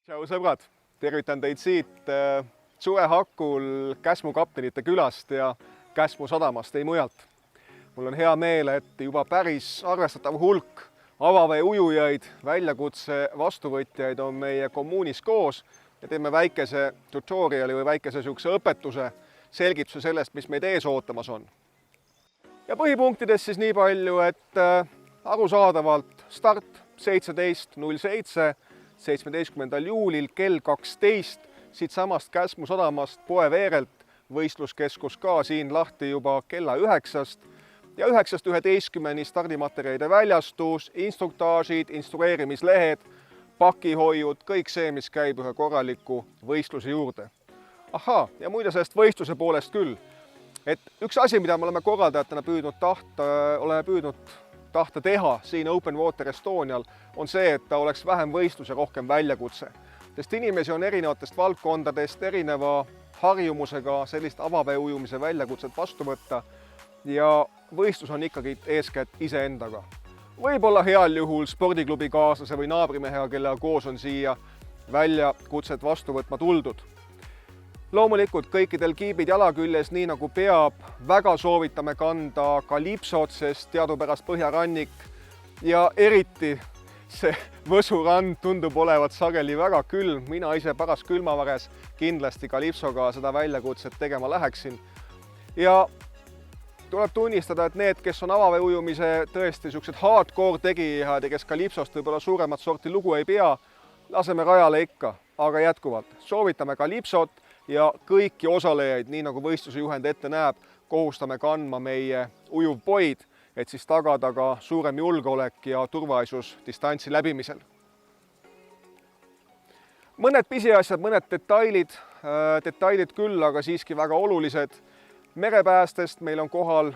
Tšau sõbrad, tervitan teid siit suve hakul Käsmu kaptenite külast ja Käsmu sadamast, ei mujalt. Mul on hea meel, et juba päris arvestatav hulk avavee ujujaid, väljakutse vastuvõtjaid on meie kommuunis koos ja teeme väikese tutoriali või väikese õpetuse, selgituse sellest, mis meid ees ootamas on. Ja põhipunktides siis nii palju, et arusaadavalt start 17.07. 17. juulil kell 12 siit samast Käsmu sadamast poe veerelt, võistluskeskus ka siin lahti juba kella 9-st ja 9.11 stardimaterjalide väljastus, instruktaažid, instrueerimislehed, pakihoiud, kõik see, mis käib ühe korraliku võistluse juurde. Ahaa, ja muide sellest võistluse poolest küll, et üks asi, mida me oleme korraldajatena püüdnud tahta teha siin Open Water Estonial, on see, et ta oleks vähem võistlus ja rohkem väljakutse. Sest inimesi on erinevatest valdkondadest, erineva harjumusega sellist avavee ujumise väljakutset vastu võtta ja võistlus on ikkagi eeskätt iseendaga. Võib-olla heal juhul spordiklubi kaaslase või naabrimehega, kellega koos on siia väljakutset vastu võtma tuldud. Loomulikult kõikidel kiibid jala küljes, nii nagu peab, väga soovitame kanda kalipsot, sest teadupärast põhjarannik ja eriti see Võsurand tundub olevat sageli väga külm. Mina ise paras külmavares kindlasti kalipsoga seda väljakutset tegema läheksin. Ja tuleb tunnistada, et need, kes on avavee ujumise tõesti sellised hardcore tegijad ja kes kalipsost võib-olla suuremat sorti lugu ei pea, laseme rajale ikka, aga jätkuvalt soovitame kalipsot ja kõiki osalejaid, nii nagu võistluse juhend ette näeb, kohustame kandma meie ujuvpoid, et siis tagada ka suurem julgeolek ja turvalisus distantsi läbimisel. Mõned pisiasjad, mõned detailid küll, aga siiski väga olulised. Merepäästest meil on kohal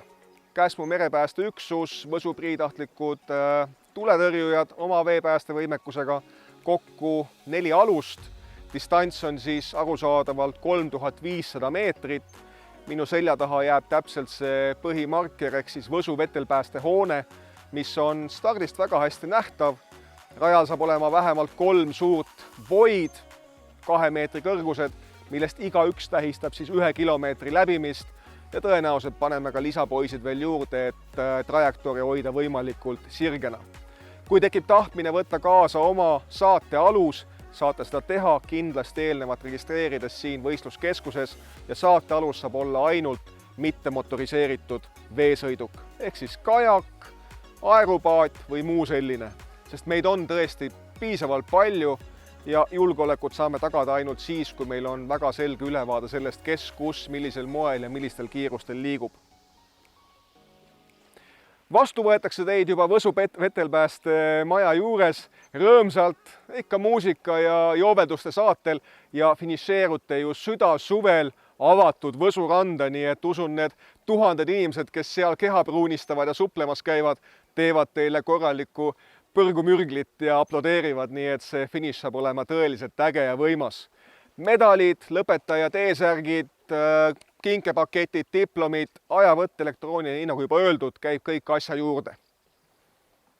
Käsmu merepäästeüksus, Võsu priitahtlikud tuletõrjujad oma veepäästevõimekusega, kokku 4 alust. Distants on siis arusaadavalt 3500 meetrit. Minu selja taha jääb täpselt see põhimarker ehk siis Võsu vetelpäästehoone, mis on stardist väga hästi nähtav. Rajal saab olema vähemalt 3 suurt void, 2 meetri kõrgused, millest igaüks tähistab siis 1 kilomeetri läbimist ja tõenäoliselt paneme ka lisapoisid veel juurde, et trajektoori hoida võimalikult sirgena. Kui tekib tahtmine võtta kaasa oma saate alus, saate seda teha kindlasti eelnevalt registreerides siin võistluskeskuses ja saate alus saab olla ainult mittemotoriseeritud veesõiduk ehk siis kajak, aerupaat või muu selline, sest meid on tõesti piisavalt palju ja julgeolekut saame tagada ainult siis, kui meil on väga selge ülevaade sellest, kes, kus, millisel moel ja millistel kiirustel liigub. Vastu võetakse teid juba Võsu vetelpääste maja juures rõõmsalt, ikka muusika ja joobeduste saatel ja finišeerute ju südasuvel avatud Võsu randa, nii et usun, need tuhanded inimesed, kes seal keha pruunistavad ja suplemas käivad, teevad teile korralikku põrgumürglit ja aplodeerivad, nii et see finiš saab olema tõeliselt äge ja võimas. Medalid, lõpetajad, eesärgid, kinkepaketid, diplomid, ajavõtt, elektrooniline, nii nagu juba öeldud, käib kõik asja juurde.